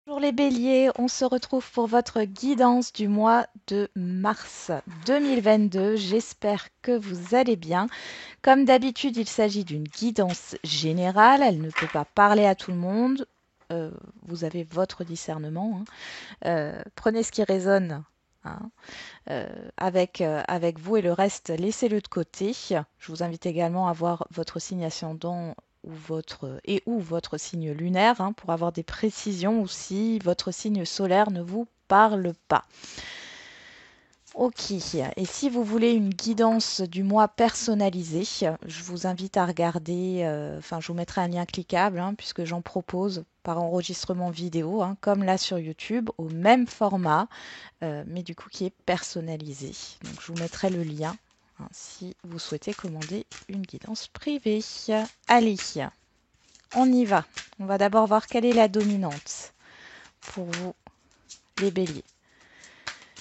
Bonjour les béliers, on se retrouve pour votre guidance du mois de mars 2022. J'espère que vous allez bien. Comme d'habitude, il s'agit d'une guidance générale. Elle ne peut pas parler à tout le monde. Vous avez votre discernement, hein. Prenez ce qui résonne, hein, avec vous et le reste, laissez-le de côté. Je vous invite également à voir votre signe ascendant ou votre signe lunaire, hein, pour avoir des précisions ou si votre signe solaire ne vous parle pas. Ok, et si vous voulez une guidance du mois personnalisée, je vous invite à regarder, je vous mettrai un lien cliquable, hein, puisque j'en propose par enregistrement vidéo, hein, comme là sur YouTube, au même format, mais du coup qui est personnalisé. Donc je vous mettrai le lien, hein, si vous souhaitez commander une guidance privée. Allez, on y va. On va d'abord voir quelle est la dominante pour vous, les béliers.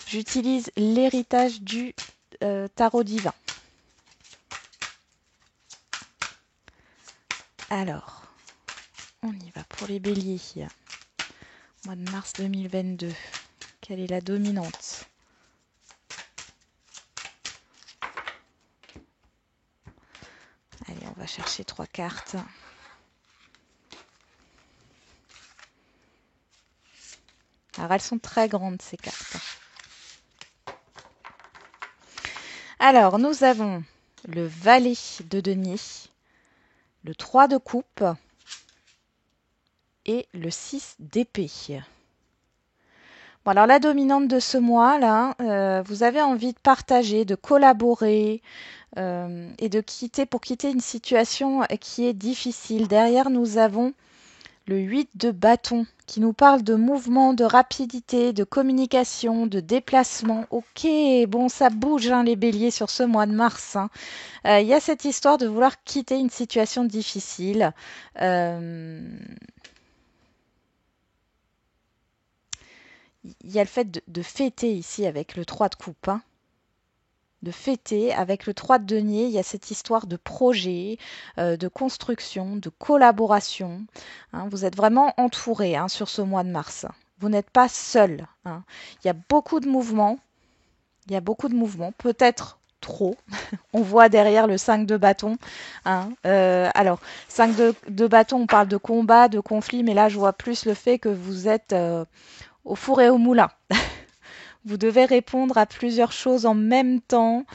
J'utilise l'héritage du tarot divin. Alors, on y va pour les béliers. Mois de mars 2022. Quelle est la dominante? Allez, on va chercher 3 cartes. Alors, elles sont très grandes, ces cartes. Alors, nous avons le valet de denier, le 3 de coupe et le 6 d'épée. Bon, alors, la dominante de ce mois-là, vous avez envie de partager, de collaborer et de quitter une situation qui est difficile. Derrière, nous avons le 8 de bâton qui nous parle de mouvement, de rapidité, de communication, de déplacement. Ok, bon, ça bouge, hein, les béliers sur ce mois de mars, hein. Y a cette histoire de vouloir quitter une situation difficile. Il y a le fait de fêter ici avec le 3 de coupe, hein. De fêter avec le 3 de denier. Il y a cette histoire de projet, de construction, de collaboration, hein. Vous êtes vraiment entouré, hein, sur ce mois de mars. Vous n'êtes pas seul, hein. Il y a beaucoup de mouvements. Il y a beaucoup de mouvements, peut-être trop. On voit derrière le 5 de bâton, hein. Alors, 5 de bâton, on parle de combat, de conflit, mais là, je vois plus le fait que vous êtes au four et au moulin. Vous devez répondre à plusieurs choses en même temps,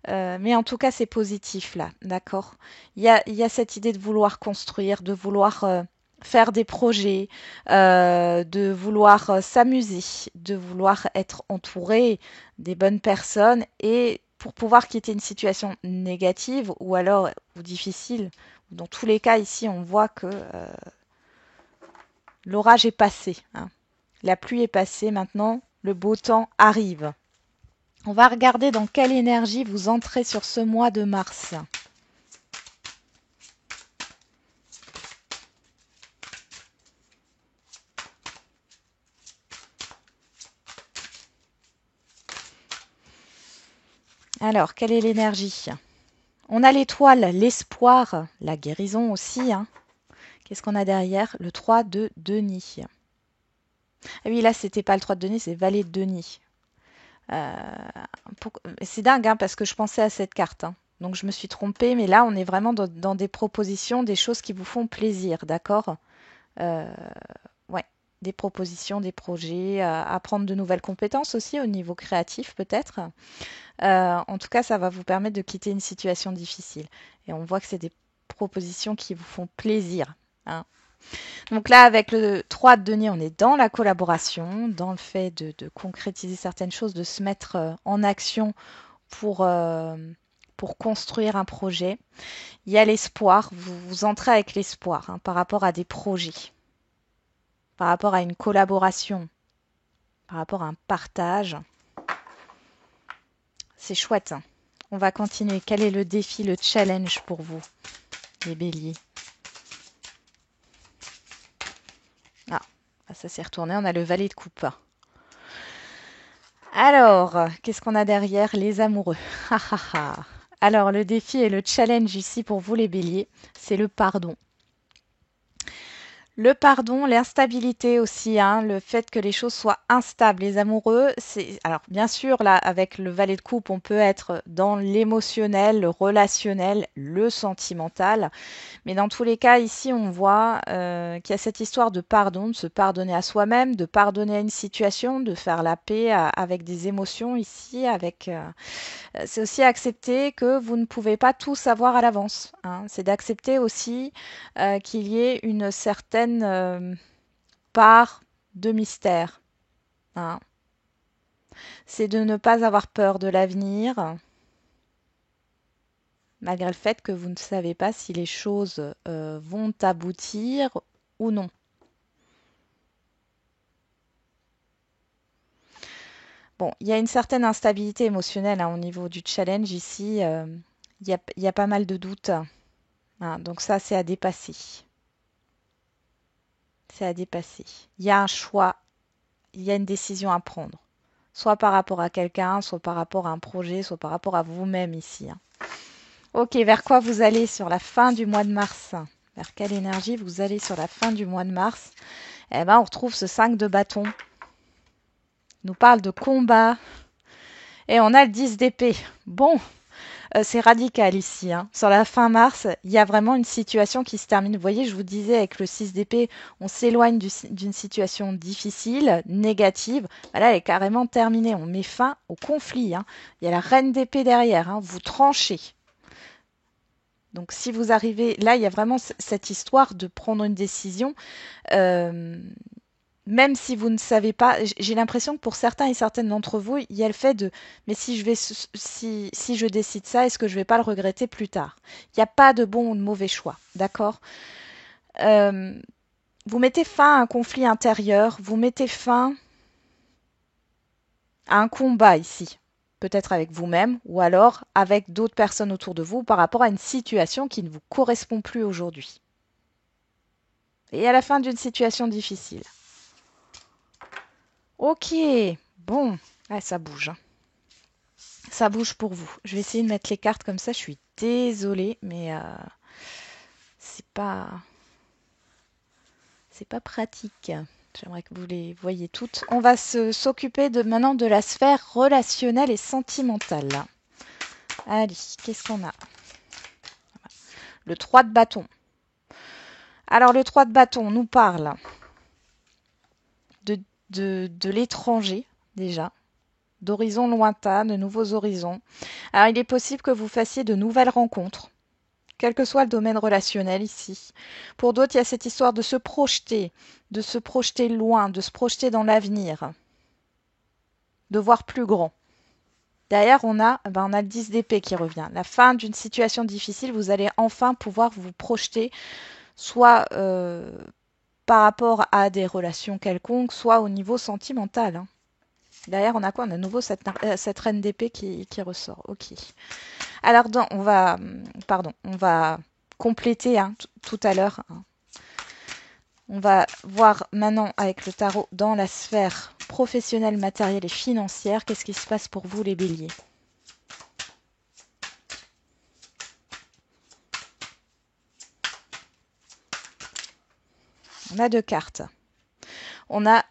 mais en tout cas, c'est positif là, d'accord? Il y a cette idée de vouloir construire, de vouloir faire des projets, de vouloir s'amuser, de vouloir être entouré des bonnes personnes et pour pouvoir quitter une situation négative ou alors ou difficile. Dans tous les cas, ici, on voit que l'orage est passé, hein. La pluie est passée, maintenant, le beau temps arrive. On va regarder dans quelle énergie vous entrez sur ce mois de mars. Alors, quelle est l'énergie? On a l'étoile, l'espoir, la guérison aussi, hein. Qu'est-ce qu'on a derrière? Le 3 de denier. Ah oui, là, c'était pas le 3 de denier, c'est valet de denier. Euh, c'est dingue, hein, parce que je pensais à cette carte, hein. Donc, je me suis trompée, mais là, on est vraiment dans des propositions, des choses qui vous font plaisir, d'accord? Euh, ouais, des propositions, des projets, apprendre de nouvelles compétences aussi au niveau créatif, peut-être. En tout cas, ça va vous permettre de quitter une situation difficile. Et on voit que c'est des propositions qui vous font plaisir, hein. Donc là, avec le 3 de denier, on est dans la collaboration, dans le fait de concrétiser certaines choses, de se mettre en action pour, euh, pour construire un projet. Il y a l'espoir, vous entrez avec l'espoir, hein, par rapport à des projets, par rapport à une collaboration, par rapport à un partage. C'est chouette, hein. On va continuer. Quel est le défi, le challenge pour vous, les béliers? Ah, ça s'est retourné. On a le valet de coupe. Alors, qu'est-ce qu'on a derrière? Les amoureux. Alors, le défi et le challenge ici pour vous, les béliers, c'est le pardon. Le pardon, l'instabilité aussi, hein, le fait que les choses soient instables. Les amoureux, c'est alors bien sûr là avec le valet de coupe, on peut être dans l'émotionnel, le relationnel, le sentimental, mais dans tous les cas ici on voit qu'il y a cette histoire de pardon, de se pardonner à soi-même, de pardonner à une situation, de faire la paix avec des émotions ici, avec c'est aussi accepter que vous ne pouvez pas tout savoir à l'avance, hein. C'est d'accepter aussi qu'il y ait une certaine part de mystère, hein. C'est de ne pas avoir peur de l'avenir, malgré le fait que vous ne savez pas si les choses vont aboutir ou non. Bon, il y a une certaine instabilité émotionnelle, hein, au niveau du challenge ici. Il y a pas mal de doutes, hein, donc ça, c'est à dépasser. C'est à dépasser. Il y a un choix, il y a une décision à prendre. Soit par rapport à quelqu'un, soit par rapport à un projet, soit par rapport à vous-même ici, hein. Ok, vers quoi vous allez sur la fin du mois de mars? Vers quelle énergie vous allez sur la fin du mois de mars? Eh ben, on retrouve ce 5 de bâton. Il nous parle de combat. Et on a le 10 d'épée. Bon, c'est radical ici, hein. Sur la fin mars, il y a vraiment une situation qui se termine. Vous voyez, je vous disais, avec le 6 d'épée, on s'éloigne d'une situation difficile, négative. Là, elle est carrément terminée. On met fin au conflit, hein. Il y a la reine d'épée derrière, hein. Vous tranchez. Donc si vous arrivez, là, il y a vraiment cette histoire de prendre une décision. Euh, Même si vous ne savez pas, j'ai l'impression que pour certains et certaines d'entre vous, il y a le fait de, mais si je décide ça, est-ce que je vais pas le regretter plus tard? Il n'y a pas de bon ou de mauvais choix, d'accord? Euh, Vous mettez fin à un conflit intérieur, vous mettez fin à un combat ici, peut-être avec vous-même ou alors avec d'autres personnes autour de vous par rapport à une situation qui ne vous correspond plus aujourd'hui. Et à la fin d'une situation difficile. Ok, bon, ah, ça bouge, hein. Ça bouge pour vous. Je vais essayer de mettre les cartes comme ça. Je suis désolée, mais c'est c'est pas pratique. J'aimerais que vous les voyiez toutes. On va s'occuper maintenant de la sphère relationnelle et sentimentale. Allez, qu'est-ce qu'on a? Le 3 de bâton. Alors le 3 de bâton nous parle de, de l'étranger déjà, d'horizons lointains, de nouveaux horizons. Alors il est possible que vous fassiez de nouvelles rencontres, quel que soit le domaine relationnel ici. Pour d'autres, il y a cette histoire de se projeter loin, de se projeter dans l'avenir, de voir plus grand. Derrière, on a le 10 d'épée qui revient. La fin d'une situation difficile, vous allez enfin pouvoir vous projeter, soit par rapport à des relations quelconques, soit au niveau sentimental, hein. Derrière, on a quoi? On a à nouveau cette reine d'épée qui ressort. Ok. Alors, on va compléter, hein, tout à l'heure, hein. On va voir maintenant avec le tarot dans la sphère professionnelle, matérielle et financière. Qu'est-ce qui se passe pour vous, les béliers? On a deux cartes. On a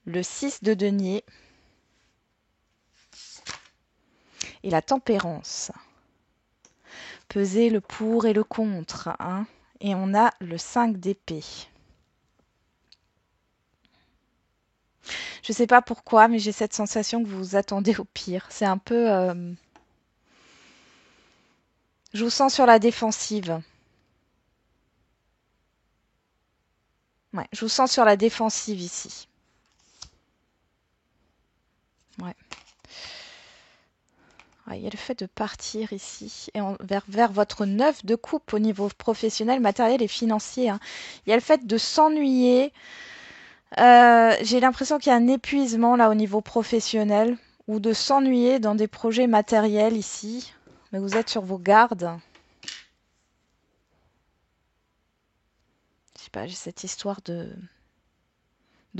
le 6 de denier et la tempérance. Peser le pour et le contre, hein. Et on a le 5 d'épée. Je ne sais pas pourquoi, mais j'ai cette sensation que vous vous attendez au pire. C'est un peu... je vous sens sur la défensive. Ouais, je vous sens sur la défensive ici. Ouais. Ouais, il y a le fait de partir ici et vers votre 9 de coupe au niveau professionnel, matériel et financier, hein. Il y a le fait de s'ennuyer. J'ai l'impression qu'il y a un épuisement là au niveau professionnel ou de s'ennuyer dans des projets matériels ici. Mais vous êtes sur vos gardes. Je sais pas, j'ai cette histoire de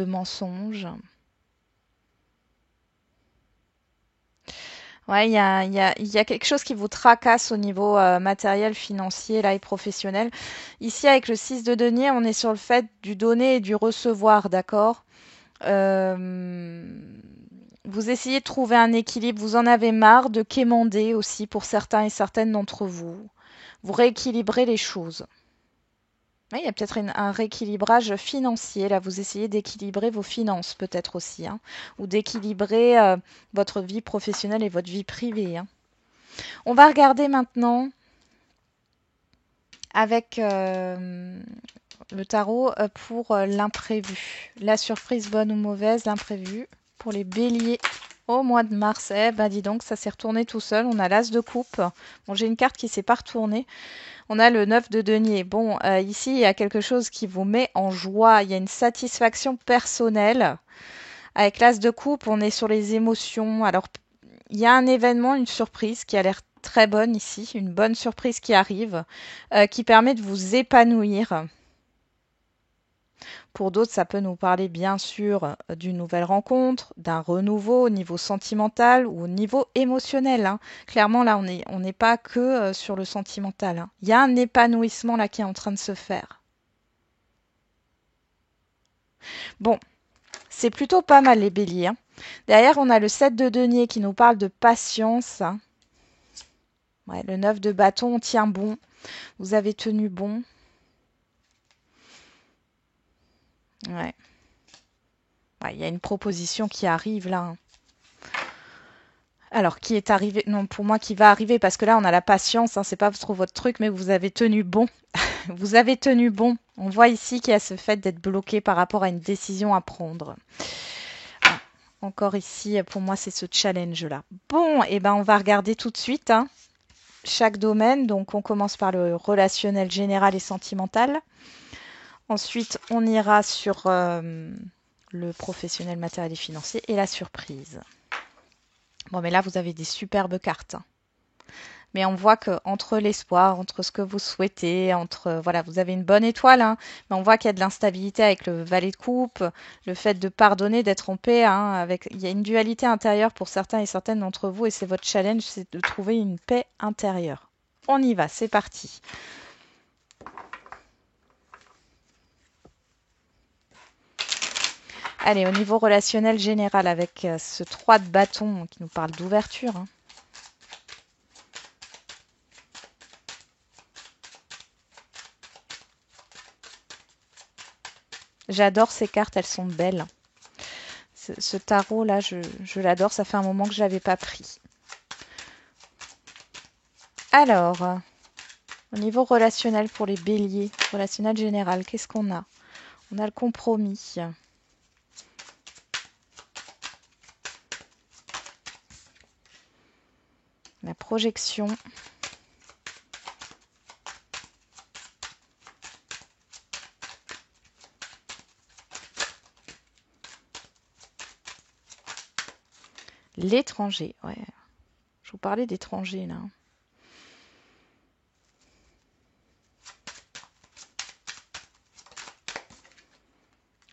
mensonge. Ouais, il y a quelque chose qui vous tracasse au niveau matériel, financier là, et professionnel. Ici, avec le 6 de denier, on est sur le fait du donner et du recevoir, d'accord? Euh, Vous essayez de trouver un équilibre. Vous en avez marre de quémander aussi pour certains et certaines d'entre vous. Vous rééquilibrez les choses. Oui, il y a peut-être un rééquilibrage financier. Là, vous essayez d'équilibrer vos finances peut-être aussi, hein, ou d'équilibrer votre vie professionnelle et votre vie privée, hein. On va regarder maintenant avec le tarot pour l'imprévu. La surprise bonne ou mauvaise, l'imprévu pour les béliers au mois de mars. Eh ben dis donc, ça s'est retourné tout seul. On a l'as de coupe. Bon, j'ai une carte qui s'est pas retournée. On a le 9 de denier. Bon, ici, il y a quelque chose qui vous met en joie. Il y a une satisfaction personnelle. Avec l'as de coupe, on est sur les émotions. Alors, il y a un événement, une surprise qui a l'air très bonne ici, une bonne surprise qui arrive, qui permet de vous épanouir. Pour d'autres, ça peut nous parler bien sûr d'une nouvelle rencontre, d'un renouveau au niveau sentimental ou au niveau émotionnel, hein. Clairement, là, on n'est pas que sur le sentimental, hein. Il y a un épanouissement là qui est en train de se faire. Bon, c'est plutôt pas mal les béliers, hein. Derrière, on a le 7 de denier qui nous parle de patience, hein. Ouais, le 9 de bâton, on tient bon. Vous avez tenu bon. Ouais. Ouais, il y a une proposition qui arrive là, hein. Alors, qui est arrivé? Non, pour moi, qui va arriver, parce que là, on a la patience, hein, c'est pas trop votre truc, mais vous avez tenu bon. Vous avez tenu bon. On voit ici qu'il y a ce fait d'être bloqué par rapport à une décision à prendre. Ah, encore ici, pour moi, c'est ce challenge-là. Bon, et ben, on va regarder tout de suite, hein, chaque domaine. Donc, on commence par le relationnel général et sentimental. Ensuite, on ira sur le professionnel, matériel et financier et la surprise. Bon, mais là, vous avez des superbes cartes, hein. Mais on voit que entre l'espoir, entre ce que vous souhaitez, entre voilà, vous avez une bonne étoile, hein, mais on voit qu'il y a de l'instabilité avec le valet de coupe, le fait de pardonner, d'être en paix, hein, avec il y a une dualité intérieure pour certains et certaines d'entre vous, et c'est votre challenge, c'est de trouver une paix intérieure. On y va, c'est parti. Allez, au niveau relationnel général, avec ce 3 de bâton qui nous parle d'ouverture, hein. J'adore ces cartes, elles sont belles. Ce tarot-là, je l'adore, ça fait un moment que je ne l'avais pas pris. Alors, au niveau relationnel pour les béliers, relationnel général, qu'est-ce qu'on a? On a le compromis. La projection. L'étranger, ouais. Je vous parlais d'étranger là.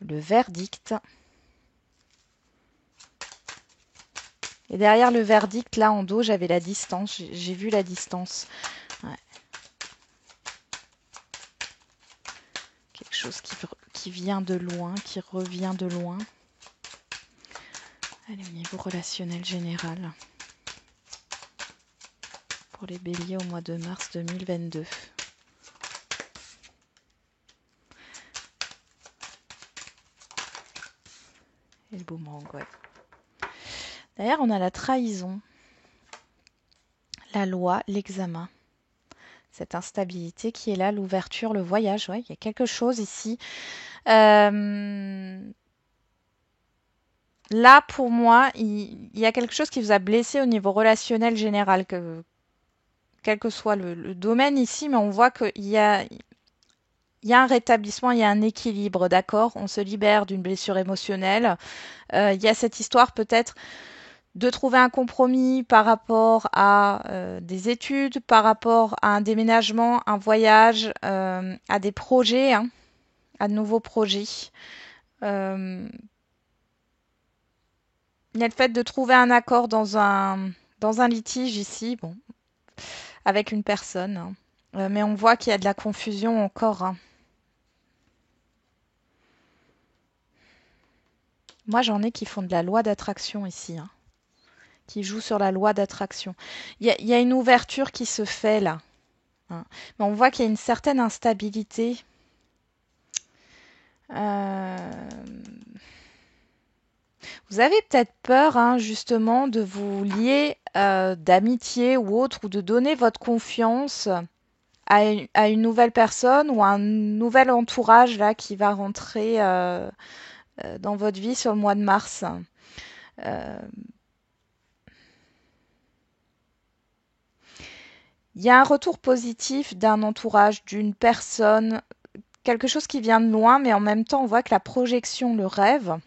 Le verdict. Et derrière le verdict, là en dos, j'avais la distance. J'ai vu la distance. Ouais. Quelque chose qui vient de loin, qui revient de loin. Allez, au niveau relationnel général. Pour les béliers au mois de mars 2022. Et le boomerang, ouais. D'ailleurs, on a la trahison, la loi, l'examen. Cette instabilité qui est là, l'ouverture, le voyage, ouais, il y a quelque chose ici. Là, pour moi, il y a quelque chose qui vous a blessé au niveau relationnel général, quel que soit le domaine ici, mais on voit qu'il y a un rétablissement, il y a un équilibre, d'accord? On se libère d'une blessure émotionnelle. Il y a cette histoire peut-être de trouver un compromis par rapport à des études, par rapport à un déménagement, un voyage, à des projets, hein, à de nouveaux projets. Il y a le fait de trouver un accord dans dans un litige ici, bon, avec une personne, hein. Mais on voit qu'il y a de la confusion encore, hein. Moi, j'en ai qui font de la loi d'attraction ici, hein, qui jouent sur la loi d'attraction. Il y a une ouverture qui se fait là, hein. Mais on voit qu'il y a une certaine instabilité. Euh, Vous avez peut-être peur, hein, justement, de vous lier d'amitié ou autre, ou de donner votre confiance à une nouvelle personne ou à un nouvel entourage là qui va rentrer dans votre vie sur le mois de mars. Euh, Il y a un retour positif d'un entourage, d'une personne, quelque chose qui vient de loin, mais en même temps, on voit que la projection, le rêve,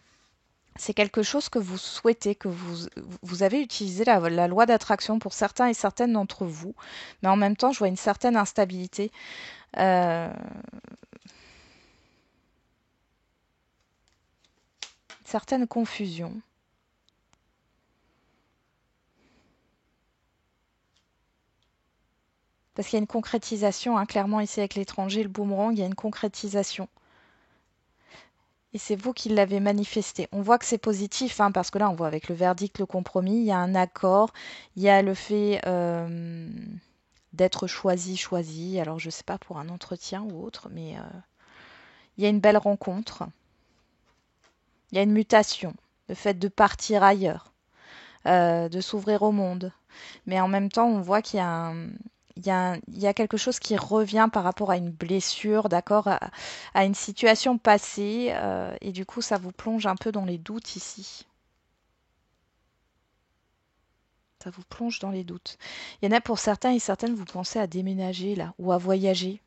c'est quelque chose que vous souhaitez, que vous avez utilisé la loi d'attraction pour certains et certaines d'entre vous, mais en même temps, je vois une certaine instabilité. Euh, une certaine confusion. Parce qu'il y a une concrétisation, hein, clairement ici avec l'étranger, le boomerang, il y a une concrétisation. Et c'est vous qui l'avez manifesté. On voit que c'est positif, hein, parce que là, on voit avec le verdict, le compromis, il y a un accord, il y a le fait d'être choisi. Alors, je ne sais pas pour un entretien ou autre, mais il y a une belle rencontre. Il y a une mutation, le fait de partir ailleurs, de s'ouvrir au monde. Mais en même temps, on voit qu'il y a il y a quelque chose qui revient par rapport à une blessure, d'accord, à une situation passée, et du coup, ça vous plonge un peu dans les doutes ici. Ça vous plonge dans les doutes. Il y en a pour certains et certaines, vous pensez à déménager là, ou à voyager.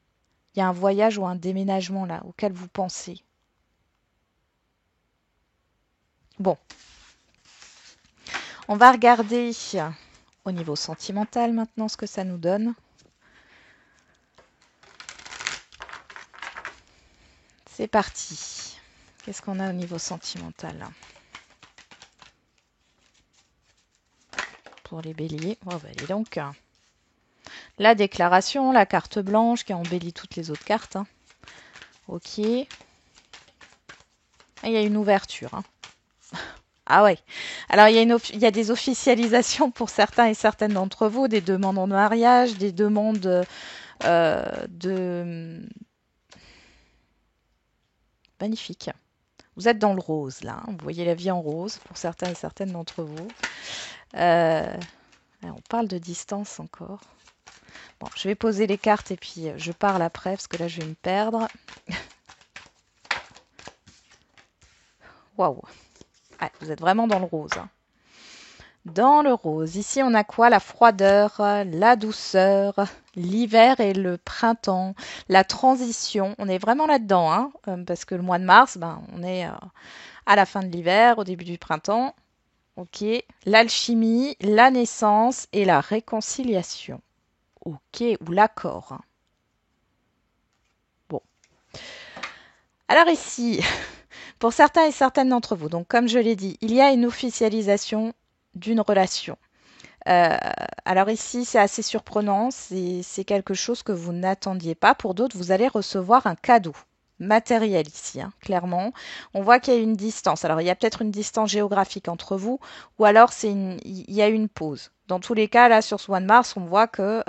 Il y a un voyage ou un déménagement là, auquel vous pensez. Bon, on va regarder au niveau sentimental maintenant ce que ça nous donne. C'est parti. Qu'est-ce qu'on a au niveau sentimental là pour les béliers? Oh, bah, dis donc. La déclaration, la carte blanche qui embellit toutes les autres cartes, hein. Ok. Et il y a une ouverture, hein. Ah ouais. Alors il y a des officialisations pour certains et certaines d'entre vous, des demandes en mariage, des demandes de... Magnifique. Vous êtes dans le rose là, hein. Vous voyez la vie en rose pour certains et certaines d'entre vous. On parle de distance encore. Bon, je vais poser les cartes et puis je parle après parce que là je vais me perdre. Waouh. Ah, vous êtes vraiment dans le rose, hein. Dans le rose, ici on a quoi? La froideur, la douceur, l'hiver et le printemps, la transition. On est vraiment là-dedans, hein, parce que le mois de mars, ben, on est à la fin de l'hiver, au début du printemps. Ok. L'alchimie, la naissance et la réconciliation. Ok, ou l'accord, hein. Bon. Alors ici, pour certains et certaines d'entre vous, donc comme je l'ai dit, il y a une officialisation d'une relation. Euh, alors ici, c'est assez surprenant, c'est quelque chose que vous n'attendiez pas. Pour d'autres, vous allez recevoir un cadeau matériel ici, hein, clairement. On voit qu'il y a une distance. Alors, il y a peut-être une distance géographique entre vous, ou alors il y a une pause. Dans tous les cas, là, sur ce mois de mars, on voit que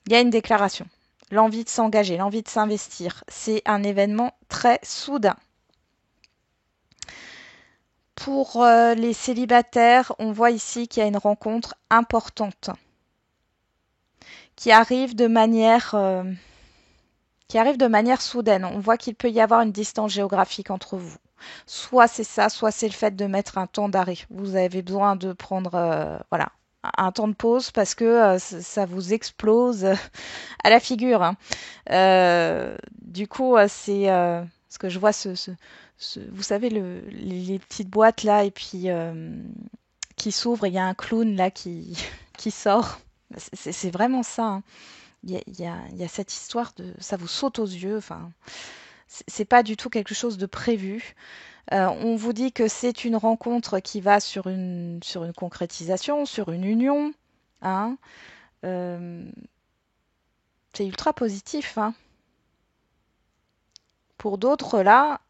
il y a une déclaration. L'envie de s'engager, l'envie de s'investir. C'est un événement très soudain. Pour les célibataires, on voit ici qu'il y a une rencontre importante qui arrive de manière soudaine. On voit qu'il peut y avoir une distance géographique entre vous. Soit c'est ça, soit c'est le fait de mettre un temps d'arrêt. Vous avez besoin de prendre voilà, un temps de pause parce que ça vous explose à la figure, hein. Du coup, c'est ce que je vois vous savez les petites boîtes là et puis qui s'ouvrent, il y a un clown là qui qui sort. C'est vraiment ça, hein. Il y a cette histoire de ça vous saute aux yeux. Enfin, c'est pas du tout quelque chose de prévu. On vous dit que c'est une rencontre qui va sur une concrétisation, sur une union, hein. Euh, c'est ultra positif, hein. Pour d'autres, là,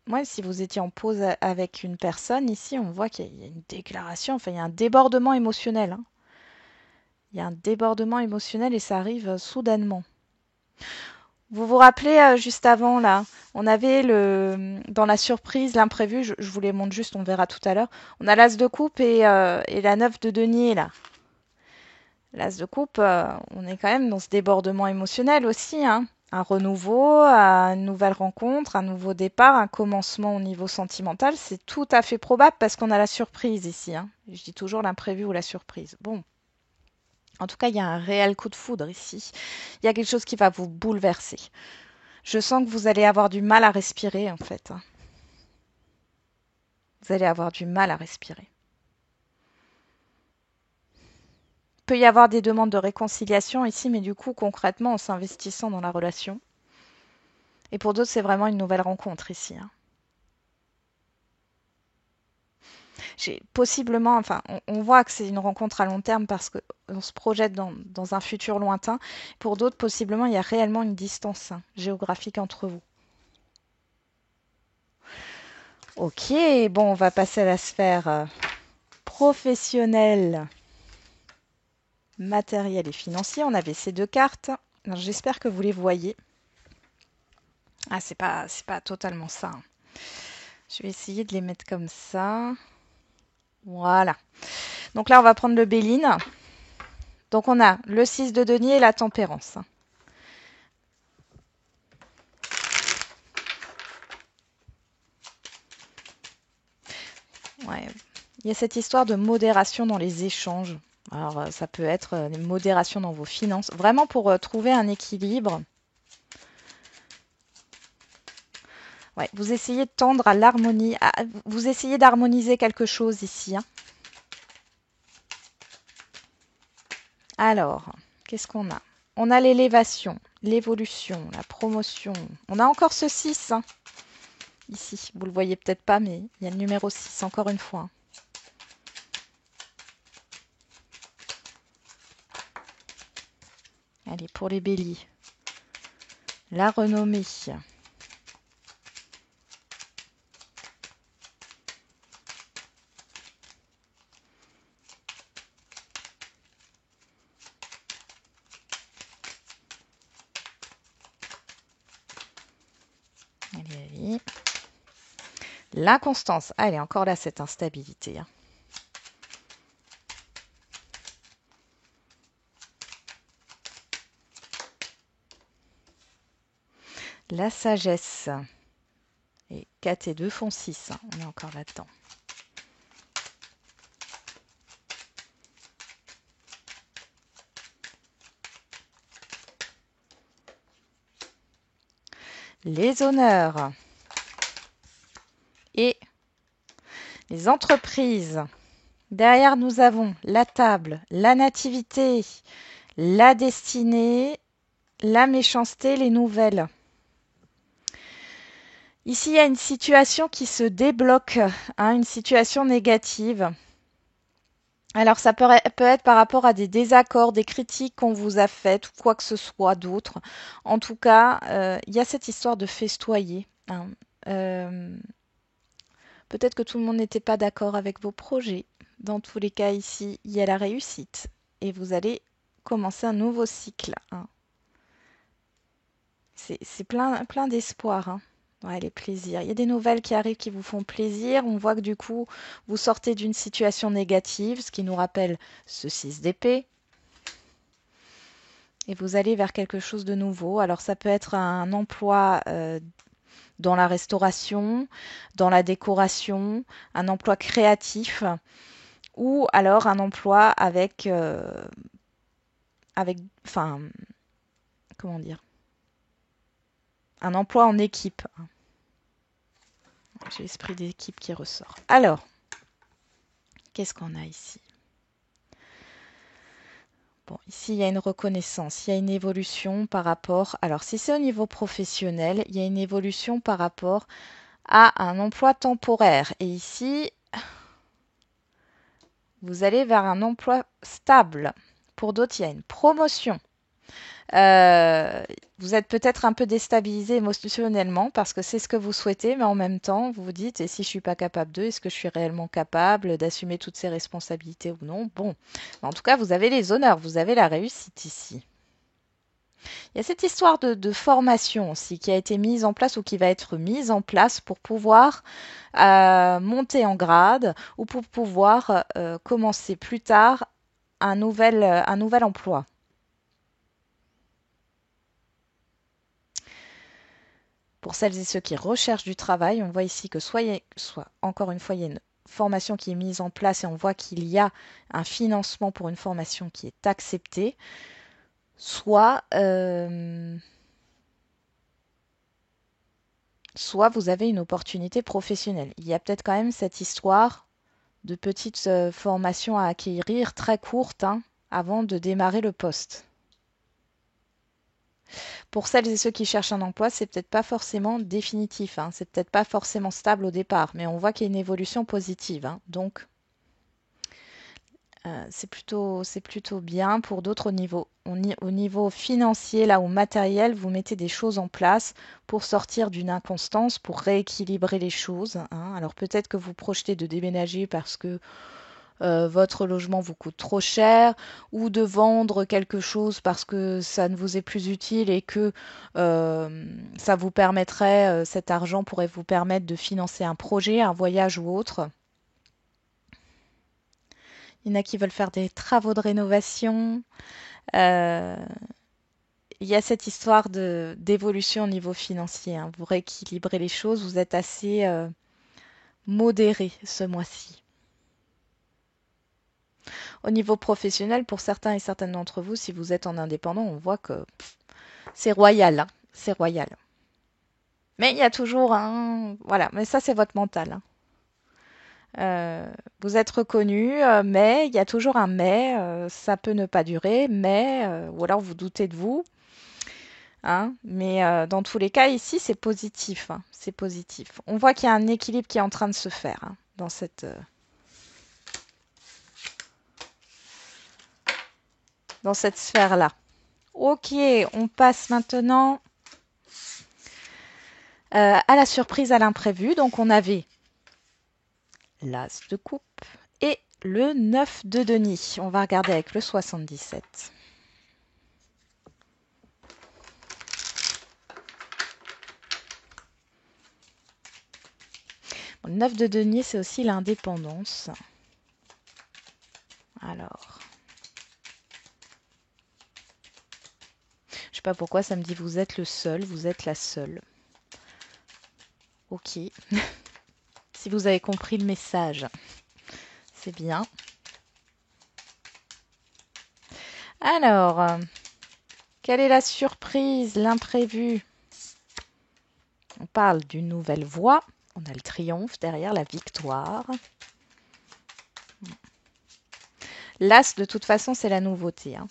ouais, si vous étiez en pause avec une personne, ici, on voit qu'il y a une déclaration, enfin, il y a un débordement émotionnel, hein. Il y a un débordement émotionnel et ça arrive soudainement. Vous vous rappelez, juste avant, là, on avait dans la surprise, l'imprévu, je vous les montre juste, on verra tout à l'heure. On a l'as de coupe et la 9 de denier, là. L'as de coupe, on est quand même dans ce débordement émotionnel aussi, hein. Un renouveau, une nouvelle rencontre, un nouveau départ, un commencement au niveau sentimental, c'est tout à fait probable parce qu'on a la surprise ici, hein. Je dis toujours l'imprévu ou la surprise. Bon, en tout cas, il y a un réel coup de foudre ici. Il y a quelque chose qui va vous bouleverser. Je sens que vous allez avoir du mal à respirer, en fait, hein. Vous allez avoir du mal à respirer. Il peut y avoir des demandes de réconciliation ici, mais du coup, concrètement, en s'investissant dans la relation. Et pour d'autres, c'est vraiment une nouvelle rencontre ici, hein. J'ai possiblement, enfin, on voit que c'est une rencontre à long terme parce qu'on se projette dans un futur lointain. Pour d'autres, possiblement, il y a réellement une distance, hein, géographique entre vous. Ok, bon, on va passer à la sphère professionnelle, matérielle et financière. On avait ces deux cartes. J'espère que vous les voyez. Ah, c'est pas totalement ça, hein. Je vais essayer de les mettre comme ça. Voilà. Donc là, on va prendre le Béline. Donc on a le 6 de denier et la tempérance. Ouais. Il y a cette histoire de modération dans les échanges. Alors ça peut être une modération dans vos finances. Vraiment pour trouver un équilibre. Ouais, vous essayez de tendre à l'harmonie. Vous essayez d'harmoniser quelque chose ici, hein. Alors, qu'est-ce qu'on a? On a l'élévation, l'évolution, la promotion. On a encore ce 6, hein, ici. Vous le voyez peut-être pas, mais il y a le numéro 6, encore une fois, hein. Allez, pour les béliers. La renommée. Allez, allez. L'inconstance. Allez, encore là, cette instabilité, hein. La sagesse. Et 4 et 2 font 6, hein. On est encore là-dedans. Les honneurs. Et les entreprises. Derrière, nous avons la table, la nativité, la destinée, la méchanceté, les nouvelles. Ici, il y a une situation qui se débloque, hein, une situation négative. Alors, ça peut être par rapport à des désaccords, des critiques qu'on vous a faites ou quoi que ce soit d'autre. En tout cas, il y a cette histoire de festoyer, hein. Euh, Peut-être que tout le monde n'était pas d'accord avec vos projets. Dans tous les cas, ici, il y a la réussite. Et vous allez commencer un nouveau cycle, hein. C'est plein d'espoir, hein. Ouais, les plaisirs. Il y a des nouvelles qui arrivent qui vous font plaisir. On voit que du coup, vous sortez d'une situation négative, ce qui nous rappelle ce 6 d'épée. Et vous allez vers quelque chose de nouveau. Alors ça peut être un emploi dans la restauration, dans la décoration, un emploi créatif ou alors un emploi enfin, comment dire, un emploi en équipe. J'ai l'esprit d'équipe qui ressort. Alors, qu'est-ce qu'on a ici? Bon, ici, il y a une reconnaissance, il y a une évolution par rapport... Alors, si c'est au niveau professionnel, il y a une évolution par rapport à un emploi temporaire. Et ici, vous allez vers un emploi stable. Pour d'autres, il y a une promotion. Euh, Vous êtes peut-être un peu déstabilisé émotionnellement parce que c'est ce que vous souhaitez, mais en même temps, vous vous dites, et si je suis pas capable de, est-ce que je suis réellement capable d'assumer toutes ces responsabilités ou non? Bon, en tout cas, vous avez les honneurs, vous avez la réussite ici. Il y a cette histoire de formation aussi qui a été mise en place ou qui va être mise en place pour pouvoir monter en grade ou pour pouvoir commencer plus tard un nouvel emploi. Pour celles et ceux qui recherchent du travail, on voit ici que soit encore une fois, il y a une formation qui est mise en place et on voit qu'il y a un financement pour une formation qui est acceptée, soit, soit vous avez une opportunité professionnelle. Il y a peut-être quand même cette histoire de petites formations à acquérir très courtes hein, avant de démarrer le poste. Pour celles et ceux qui cherchent un emploi, c'est peut-être pas forcément définitif, hein, c'est peut-être pas forcément stable au départ, mais on voit qu'il y a une évolution positive. Hein, donc, c'est plutôt bien. Pour d'autres, au niveau financier, là, au matériel, vous mettez des choses en place pour sortir d'une inconstance, pour rééquilibrer les choses. Hein. Alors peut-être que vous projetez de déménager parce que votre logement vous coûte trop cher ou de vendre quelque chose parce que ça ne vous est plus utile et que ça vous permettrait, cet argent pourrait vous permettre de financer un projet, un voyage ou autre. Il y en a qui veulent faire des travaux de rénovation. Euh, il y a cette histoire d'évolution au niveau financier. Hein. Vous rééquilibrez les choses, vous êtes assez modéré ce mois-ci. Au niveau professionnel, pour certains et certaines d'entre vous, si vous êtes en indépendant, on voit que c'est royal. Hein. C'est royal. Mais il y a toujours un... Voilà, mais ça c'est votre mental. Hein. Vous êtes reconnu, mais il y a toujours un mais. Ça peut ne pas durer, mais... ou alors vous doutez de vous. Hein, mais dans tous les cas, ici, c'est positif. Hein, c'est positif. On voit qu'il y a un équilibre qui est en train de se faire hein, dans cette sphère-là. Ok, on passe maintenant à la surprise, à l'imprévu. Donc, on avait l'As de coupe et le 9 de denier. On va regarder avec le 77. Bon, le 9 de denier, c'est aussi l'indépendance. Alors, je sais pas pourquoi ça me dit vous êtes le seul, vous êtes la seule. Ok. Si vous avez compris le message, c'est bien. Alors, quelle est la surprise, l'imprévu? On parle d'une nouvelle voie. On a le triomphe derrière la victoire. L'As, de toute façon, c'est la nouveauté. Hein.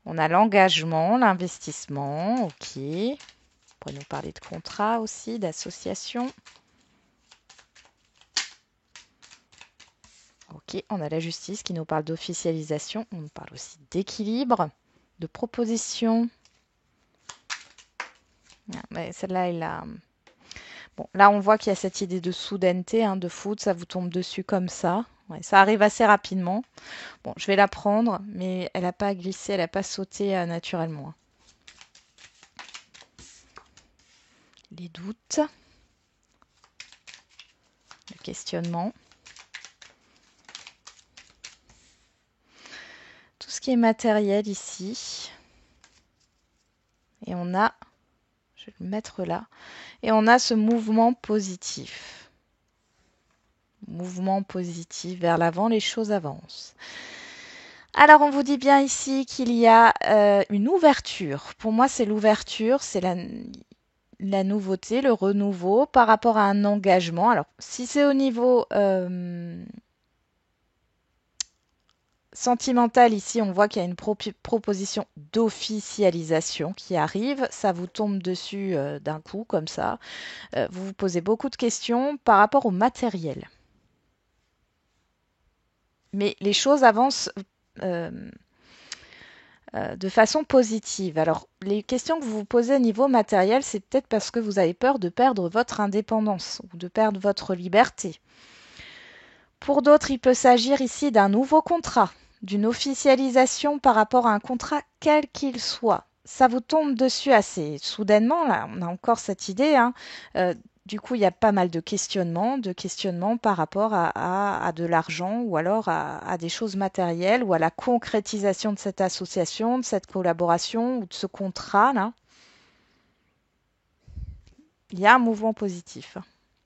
On a l'engagement, l'investissement. Ok. On pourrait nous parler de contrat aussi, d'association. Ok, on a la justice qui nous parle d'officialisation. On nous parle aussi d'équilibre, de proposition. Mais celle-là, elle a... Bon, là, on voit qu'il y a cette idée de soudaineté, hein, de foot, ça vous tombe dessus comme ça. Ouais, ça arrive assez rapidement. Bon, je vais la prendre, mais elle n'a pas glissé, elle n'a pas sauté naturellement. Les doutes, le questionnement. Tout ce qui est matériel ici. Et on a, je vais le mettre là, et on a ce mouvement positif. Mouvement positif vers l'avant, les choses avancent. Alors, on vous dit bien ici qu'il y a une ouverture. Pour moi, c'est l'ouverture, c'est la nouveauté, le renouveau par rapport à un engagement. Alors, si c'est au niveau Sentimental, ici, on voit qu'il y a une proposition d'officialisation qui arrive. Ça vous tombe dessus d'un coup, comme ça. Vous vous posez beaucoup de questions par rapport au matériel. Mais les choses avancent euh, de façon positive. Alors, les questions que vous vous posez au niveau matériel, c'est peut-être parce que vous avez peur de perdre votre indépendance ou de perdre votre liberté. Pour d'autres, il peut s'agir ici d'un nouveau contrat, d'une officialisation par rapport à un contrat quel qu'il soit. Ça vous tombe dessus assez soudainement, là, on a encore cette idée. Hein. Du coup, il y a pas mal de questionnements par rapport à de l'argent ou alors à des choses matérielles ou à la concrétisation de cette association, de cette collaboration ou de ce contrat-là. Il y a un mouvement positif.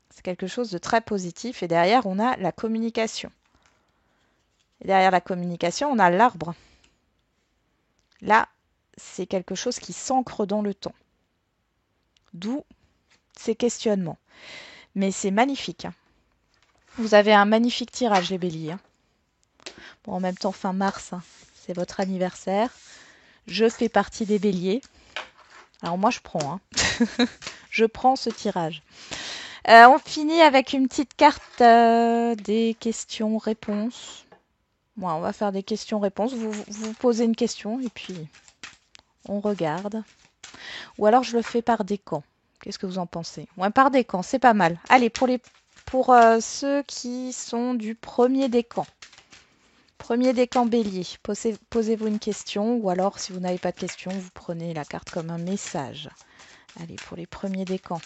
C'est quelque chose de très positif et derrière, on a la communication. Et derrière la communication, on a l'arbre. Là, c'est quelque chose qui s'ancre dans le temps. D'où ces questionnements. Mais c'est magnifique. Hein. Vous avez un magnifique tirage, les béliers. Hein. Bon, en même temps, fin mars, hein, c'est votre anniversaire. Je fais partie des béliers. Alors moi, je prends. Hein. Je prends ce tirage. On finit avec une petite carte des questions-réponses. Bon, on va faire des questions-réponses. Vous posez une question et puis on regarde. Ou alors je le fais par décan. Qu'est-ce que vous en pensez? Ouais, par décan, c'est pas mal. Allez, pour ceux qui sont du premier décan. Premier décan bélier, posez-vous une question. Ou alors, si vous n'avez pas de question, vous prenez la carte comme un message. Allez, pour les premiers décans.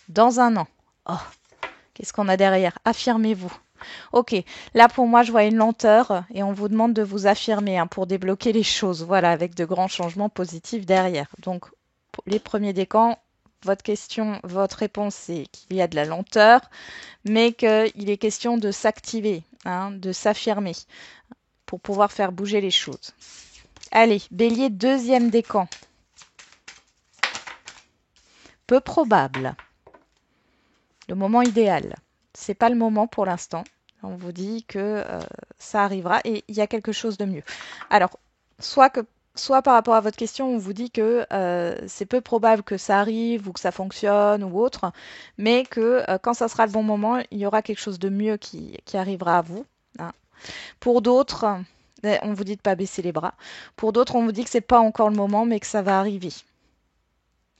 Dans un an. Oh, qu'est-ce qu'on a derrière? Affirmez-vous. Ok, là pour moi je vois une lenteur et on vous demande de vous affirmer hein, pour débloquer les choses, voilà, avec de grands changements positifs derrière. Donc les premiers décans, votre question, votre réponse c'est qu'il y a de la lenteur, mais qu'il est question de s'activer, hein, de s'affirmer pour pouvoir faire bouger les choses. Allez, bélier, deuxième décan. Peu probable. Le moment idéal. C'est pas le moment pour l'instant. On vous dit que ça arrivera et il y a quelque chose de mieux. Alors, soit par rapport à votre question, on vous dit que c'est peu probable que ça arrive ou que ça fonctionne ou autre, mais que quand ça sera le bon moment, il y aura quelque chose de mieux qui arrivera à vous. Hein. Pour d'autres, on vous dit de pas baisser les bras. Pour d'autres, on vous dit que c'est pas encore le moment, mais que ça va arriver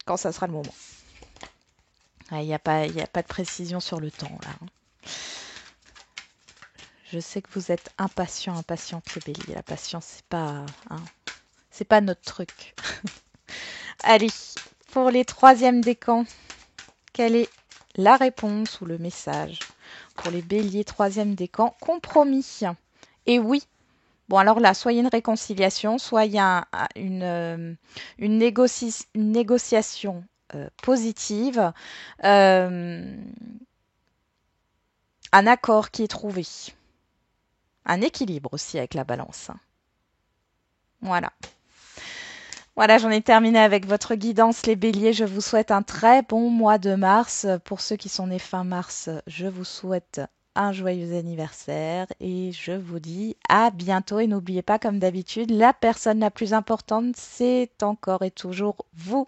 quand ça sera le moment. Il n'y a pas de précision sur le temps là. Hein. Je sais que vous êtes impatiente les béliers. La patience, c'est pas notre truc. Allez, pour les troisièmes décans, quelle est la réponse ou le message pour les béliers troisième décan? Compromis. Et oui. Bon, alors là, soit il y a une réconciliation, soit il y a une négociation positive, un accord qui est trouvé. Un équilibre aussi avec la balance. Voilà. Voilà, j'en ai terminé avec votre guidance, les béliers. Je vous souhaite un très bon mois de mars. Pour ceux qui sont nés fin mars, je vous souhaite un joyeux anniversaire et je vous dis à bientôt. Et n'oubliez pas, comme d'habitude, la personne la plus importante, c'est encore et toujours vous.